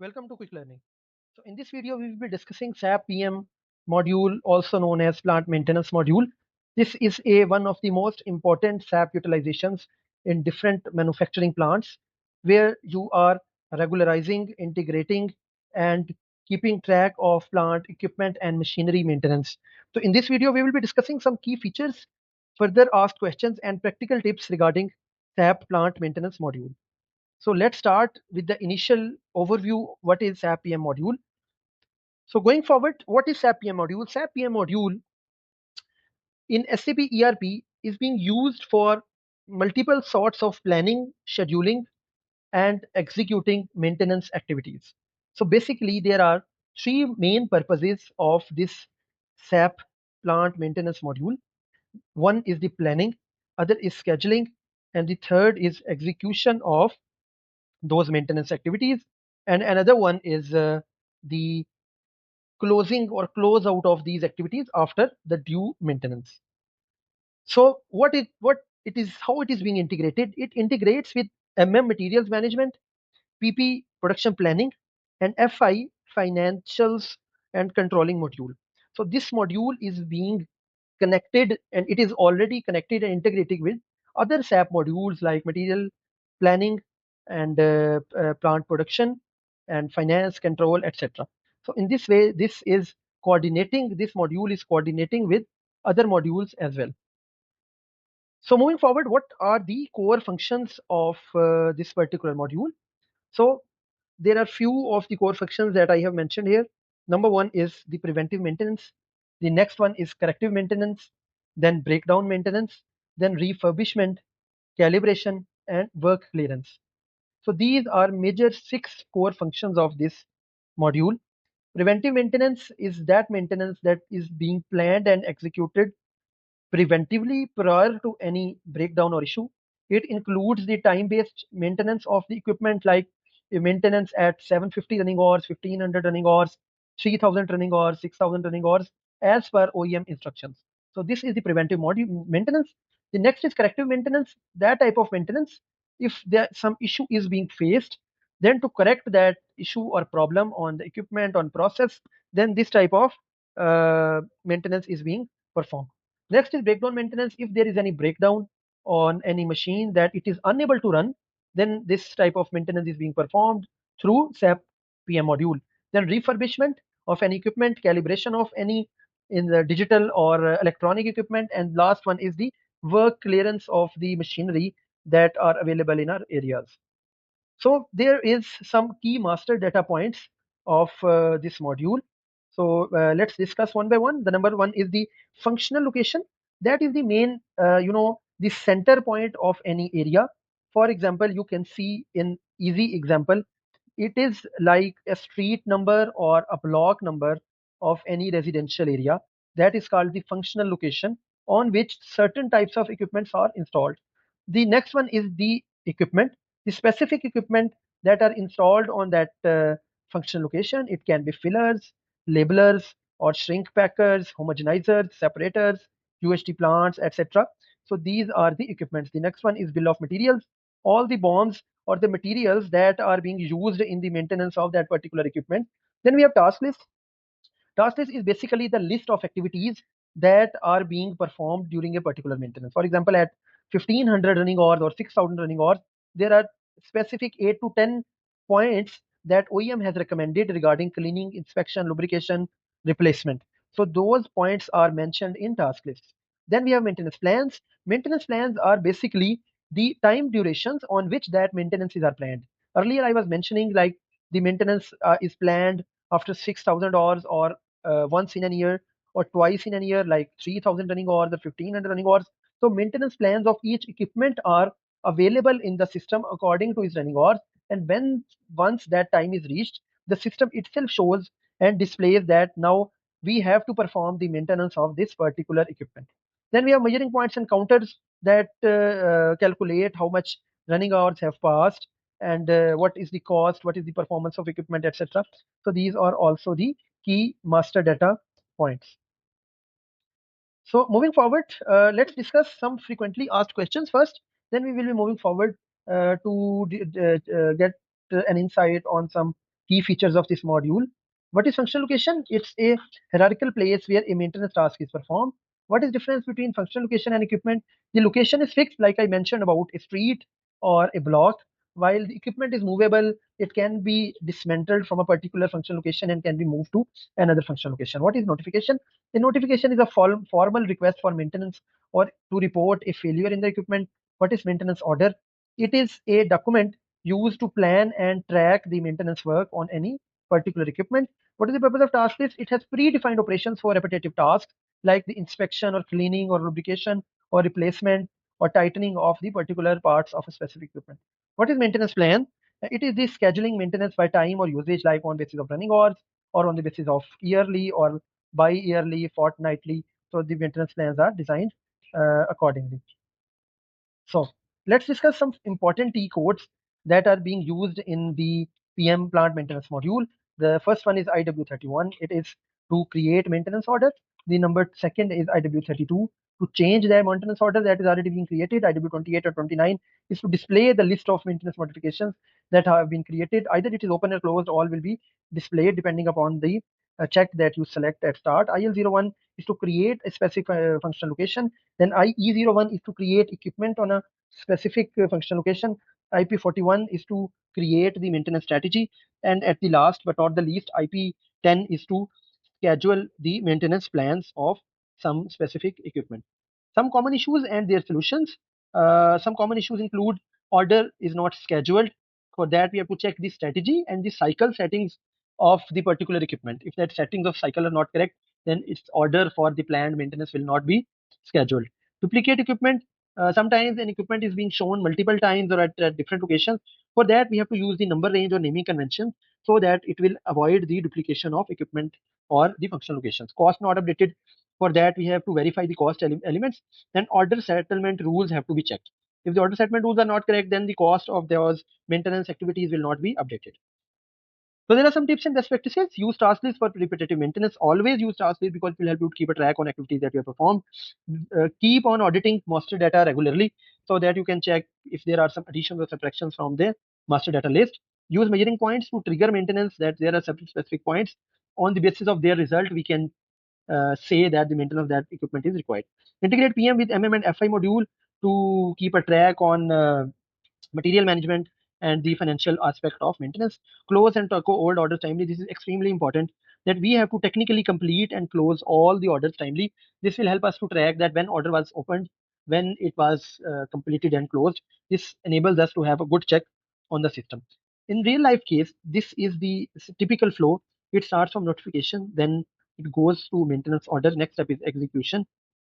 Welcome to Quick Learning. So in this video, we will be discussing SAP PM module, also known as plant maintenance module. This is one of the most important SAP utilizations in different manufacturing plants, where you are regularizing, integrating, and keeping track of plant equipment and machinery maintenance. So in this video, we will be discussing some key features, further asked questions, and practical tips regarding SAP plant maintenance module. So let's start with the initial overview. What is SAP PM module? So going forward, what is SAP PM module? SAP PM module in SAP ERP is being used for multiple sorts of planning, scheduling, and executing maintenance activities. So basically, there are three main purposes of this SAP plant maintenance module. One is the planning, other is scheduling, and the third is execution of those maintenance activities, and another one is the closing or close out of these activities after the due maintenance. So what it is, how it is being integrated? It integrates with materials management, PP production planning, and FI financials and controlling module. So this module is being connected, and it is already connected and integrated with other SAP modules like material planning and plant production and finance control, etc. So in this way, this module is coordinating with other modules as well. So moving forward, what are the core functions of this particular module? So there are few of the core functions that I have mentioned here. Number one is the preventive maintenance. The next one is corrective maintenance, then breakdown maintenance, then refurbishment, calibration, and work clearance. So these are major 6 core functions of this module. Preventive maintenance is that maintenance that is being planned and executed preventively prior to any breakdown or issue. It includes the time-based maintenance of the equipment, like a maintenance at 750 running hours, 1500 running hours, 3000 running hours, 6000 running hours, as per OEM instructions. So this is the preventive maintenance. The next is corrective maintenance. That type of maintenance, if there some issue is being faced, then to correct that issue or problem on the equipment, on process, then this type of maintenance is being performed. Next is breakdown maintenance. If there is any breakdown on any machine that it is unable to run, then this type of maintenance is being performed through SAP PM module. Then refurbishment of any equipment, calibration of any in the digital or electronic equipment, and last one is the work clearance of the machinery that are available in our areas. So there is some key master data points of this module. So let's discuss one by one. The number one is the functional location. That is the main, the center point of any area. For example, you can see in easy example, it is like a street number or a block number of any residential area. That is called the functional location on which certain types of equipments are installed. The next one is the equipment, the specific equipment that are installed on that functional location. It can be fillers, labelers, or shrink packers, homogenizers, separators, UHT plants, etc. So these are the equipments. The next one is bill of materials. All the bonds or the materials that are being used in the maintenance of that particular equipment. Then we have task list. Task list is basically the list of activities that are being performed during a particular maintenance. For example, at 1500 running hours or 6000 running hours, there are specific 8 to 10 points that OEM has recommended regarding cleaning, inspection, lubrication, replacement. So those points are mentioned in task lists. Then we have maintenance plans. Maintenance plans are basically the time durations on which that maintenances are planned. Earlier, I was mentioning like the maintenance is planned after 6000 hours, or once in a year, or twice in a year, like 3000 running hours or 1500 running hours. So maintenance plans of each equipment are available in the system according to its running hours. And when once that time is reached, the system itself shows and displays that now we have to perform the maintenance of this particular equipment. Then we have measuring points and counters that calculate how much running hours have passed, and what is the cost, what is the performance of equipment, etc. So these are also the key master data points. So moving forward, let's discuss some frequently asked questions first. Then we will be moving forward to get an insight on some key features of this module. What is functional location? It's a hierarchical place where a maintenance task is performed. What is difference between functional location and equipment? The location is fixed, like I mentioned about a street or a block, while the equipment is movable. It can be dismantled from a particular functional location and can be moved to another functional location. What is notification? A notification is a formal request for maintenance or to report a failure in the equipment. What is maintenance order? It is a document used to plan and track the maintenance work on any particular equipment. What is the purpose of task list? It has predefined operations for repetitive tasks like the inspection or cleaning or lubrication or replacement or tightening of the particular parts of a specific equipment. What is maintenance plan? It is the scheduling maintenance by time or usage, like on basis of running hours or on the basis of yearly or bi-yearly, fortnightly. So the maintenance plans are designed accordingly. So let's discuss some important T codes that are being used in the PM plant maintenance module. The first one is IW31. It is to create maintenance order. The number second is IW32 to change their maintenance order that is already being created. IW28 or 29 is to display the list of maintenance modifications that have been created. Either it is open or closed, all will be displayed depending upon the check that you select at start. IL01 is to create a specific functional location. Then IE01 is to create equipment on a specific functional location. IP41 is to create the maintenance strategy. And at the last but not the least, IP10 is to schedule the maintenance plans of some specific equipment. Some common issues and their solutions. Some common issues include order is not scheduled. For that, we have to check the strategy and the cycle settings of the particular equipment. If that settings of cycle are not correct, then its order for the planned maintenance will not be scheduled. Duplicate equipment. Sometimes an equipment is being shown multiple times or at different locations. For that, we have to use the number range or naming convention so that it will avoid the duplication of equipment or the functional locations. Cost not updated. For that, we have to verify the cost elements. Then order settlement rules have to be checked. If the order settlement rules are not correct, then the cost of those maintenance activities will not be updated. So there are some tips and best practices. Use task list for repetitive maintenance. Always use task list because it will help you to keep a track on activities that you have performed. Keep on auditing master data regularly so that you can check if there are some additions or subtractions from the master data list. Use measuring points to trigger maintenance, that there are specific points. On the basis of their result, we can say that the maintenance of that equipment is required. Integrate PM with MM and FI module to keep a track on material management and the financial aspect of maintenance. Close and taco old orders timely. This is extremely important that we have to technically complete and close all the orders timely. This will help us to track that when order was opened, when it was completed and closed. This enables us to have a good check on the system. In real life case, this is the typical flow. It starts from notification, then it goes to maintenance order. Next step is execution,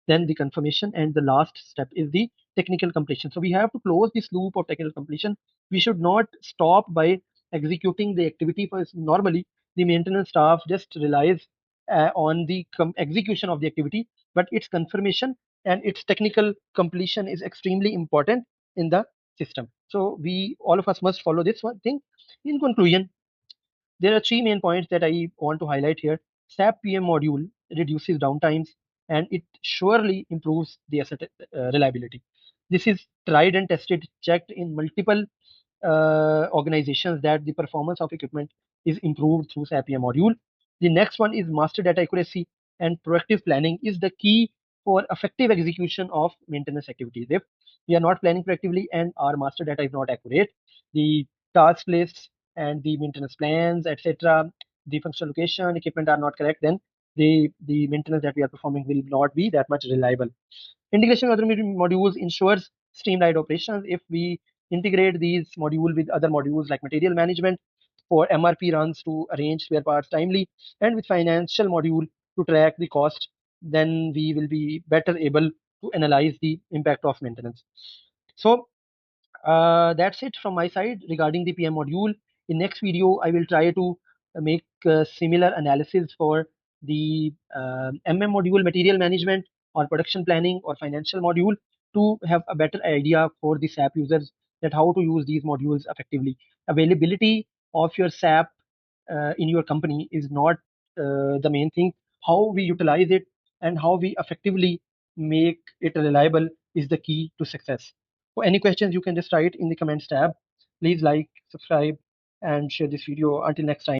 then the confirmation, and the last step is the technical completion. So we have to close this loop of technical completion. We should not stop by executing the activity first. Normally, the maintenance staff just relies on the execution of the activity, but its confirmation and its technical completion is extremely important in the system. So we all of us must follow this one thing. In conclusion, there are three main points that I want to highlight here. SAP PM module reduces downtimes and it surely improves the asset reliability. This is tried and tested, checked in multiple organizations that the performance of equipment is improved through SAP PM module. The next one is master data accuracy and proactive planning is the key for effective execution of maintenance activities. If we are not planning proactively and our master data is not accurate, the task lists and the maintenance plans, etc., the functional location, equipment are not correct, then the maintenance that we are performing will not be that much reliable. Integration with other modules ensures streamlined operations. If we integrate these modules with other modules like material management for MRP runs to arrange spare parts timely, and with financial module to track the cost, then we will be better able to analyze the impact of maintenance. So that's it from my side regarding the PM module. In next video, I will try to make similar analysis for the MM module, material management, or production planning, or financial module to have a better idea for the SAP users that how to use these modules effectively. Availability of your SAP in your company is not the main thing. How we utilize it and how we effectively make it reliable is the key to success. For any questions, you can just write in the comments tab. Please like, subscribe, and share this video. Until next time.